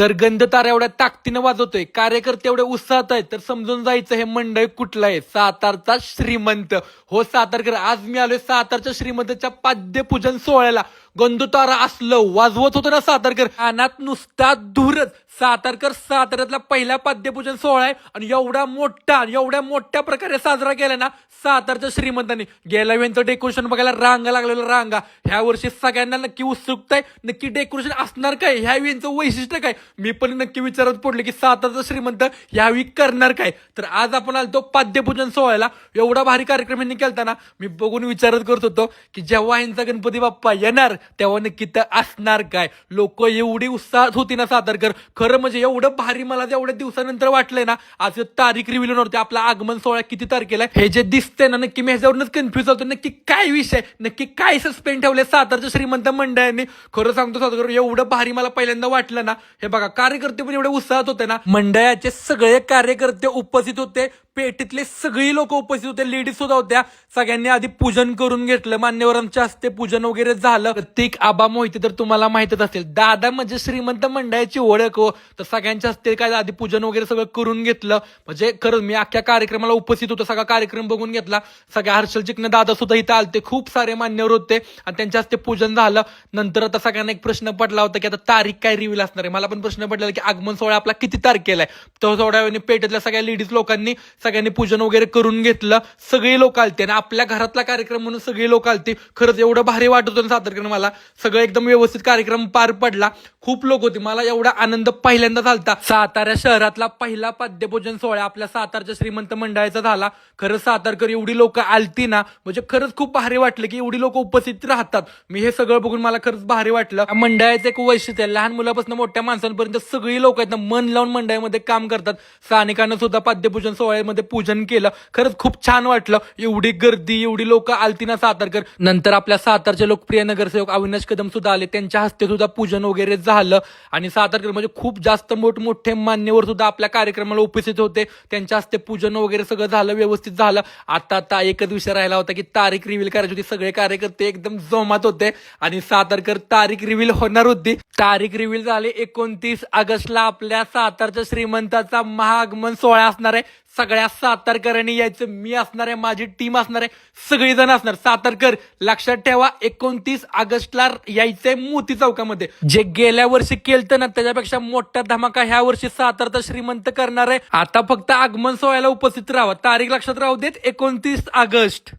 जर गंध तारा एवढ्या ताकदीनं वाजवतोय, कार्यकर्ते एवढे उत्साहात आहेत, तर समजून जायचं हे मंडळ कुठलं आहे. सातारचा श्रीमंत. हो सातारकर, आज मी आलोय सातारच्या श्रीमंतच्या पाद्यपूजन सोहळ्याला. गंधतारा असलं वाजवत होतं ना सातारकर, कानात नुसता धूरच. सातारकर साताऱ्यातला पहिला पाद्यपूजन सोहळा आहे आणि एवढ्या मोठ्या प्रकारे साजरा केला ना सातारच्या श्रीमंतांनी. गेल्या वेळचं डेकोरेशन बघायला रांगा लागलेलं रांगा. ह्या वर्षी सगळ्यांना नक्की उत्सुकता आहे, नक्की डेकोरेशन असणार काय, ह्या वेळचं वैशिष्ट्य काय. मी पण नक्की विचारत पडले की सातारचा श्रीमंत ह्यावेळी करणार काय. तर आज आपण आलतो पाद्यपूजन सोहळ्याला. एवढा भारी कार्यक्रम यांनी केलता मी बघून विचारत करत होतो की जेव्हा यांचा गणपती बाप्पा येणार तेव्हा नक्की तर असणार काय. लोक एवढी उत्साहात होती ना सातारकर, खरं म्हणजे एवढं भारी मला एवढ्या दिवसानंतर वाटलंय ना. आज तारीख रिव्हील होणार होती, आपला आगमन सोहळा किती तारखेला हे जे दिसतंय ना, नक्की मी ह्याच्यावरूनच कन्फ्युज होतो. नक्की काय विषय, नक्की काय सस्पेंड ठेवले सातारच्या श्रीमंत मंडळांनी. खरं सांगतो सातारकर, एवढं भारी मला पहिल्यांदा वाटलं ना. हे बघा, कार्यकर्ते पण एवढे उत्साहात होते ना. मंडळाचे सगळे कार्यकर्ते उपस्थित होते, पेटीतले सगळी लोक उपस्थित होते, लेडीज सुद्धा होत्या. सगळ्यांनी आधी पूजन करून घेतलं, मान्यवरांच्या हस्ते पूजन वगैरे झालं. प्रत्येक आबा मोहिते तर तुम्हाला माहितच असेल, दादा म्हणजे श्रीमंत मंडळाची ओळख हो. तर सगळ्यांच्या हस्ते काय आधी पूजन वगैरे सगळं करून घेतलं. म्हणजे खरंच मी अख्ख्या कार्यक्रमाला उपस्थित होतो, सगळा कार्यक्रम बघून घेतला. सगळ्या हर्षल चिकन दादा सुद्धा इथं आलते, खूप सारे मान्यवर होते आणि त्यांच्या हस्ते पूजन झालं. नंतर आता सगळ्यांना एक प्रश्न पडला होता की आता तारीख काय रिव्हील असणार आहे. मला पण प्रश्न पडलेला की आगमन सोहळा आपला किती तारखेला आहे. तो थोड्या वेळाने पेटेतल्या सगळ्या लेडीज लोकांनी सगळ्यांनी पूजन वगैरे करून घेतलं. सगळी लोक आलते आणि आपल्या घरातला कार्यक्रम म्हणून सगळी लोक आलती. खरंच एवढं भारी वाटत होतं सातारकर मला. सगळं एकदम व्यवस्थित कार्यक्रम पार पडला. खूप लोक होते, मला एवढा आनंद पहिल्यांदा झालता. सातारा शहरातला पहिला पाद्यपूजन सोहळा आपल्या सातारच्या श्रीमंत मंडळाचा झाला. खरंच सातारकर एवढी लोक आलती ना, म्हणजे खरंच खूप भारी वाटलं की एवढी लोक उपस्थित राहतात. मी हे सगळं बघून मला खरंच भारी वाटलं. मंडळाचं एक वैशिष्ट्य आहे, लहान मुलापासून मोठ्या माणसांपर्यंत सगळी लोक आहेत ना, मन लावून मंडळामध्ये काम करतात. स्थानिकांना सुद्धा पाद्यपूजन सोहळ्यामध्ये पूजन केलं. खरंच खूप छान वाटलं. एवढी गर्दी, एवढी लोक आलती ना सातारकर. नंतर आपल्या सातारचे लोकप्रिय नगरसेवक अविनाश कदम सुद्धा आले, त्यांच्या हस्ते सुद्धा पूजन वगैरे झालं. आणि सातारकर म्हणजे खूप जास्त मोठमोठे मान्यवर सुद्धा आपल्या कार्यक्रमाला उपस्थित होते, त्यांच्या हस्ते पूजन वगैरे सगळं झालं, व्यवस्थित झालं. आता एकच विषय राहिला होता की तारीख रिव्हील करायची होती. सगळे कार्यकर्ते एकदम जोमात होते आणि सातारकर तारीख रिव्हील होणार होती. तारीख रिव्हील झाली 29 ऑगस्टला आपल्या सातारच्या श्रीमंताचा महाआगमन सोहळा असणार आहे. सगळ्या सातारकरांनी यायचं, मी असणार आहे, माझी टीम असणार आहे, सगळेजण असणार. सातारकर लक्षात ठेवा, 29 ऑगस्टला यायचंय मोती चौकामध्ये. जे गेल्या वर्षी केलतं ना त्याच्यापेक्षा मोठा धमाका ह्या वर्षी सातारचा श्रीमंत करणार आहे. आता फक्त आगमन सोहळ्याला उपस्थित राहा. तारीख लक्षात राहू देत, 29 ऑगस्ट.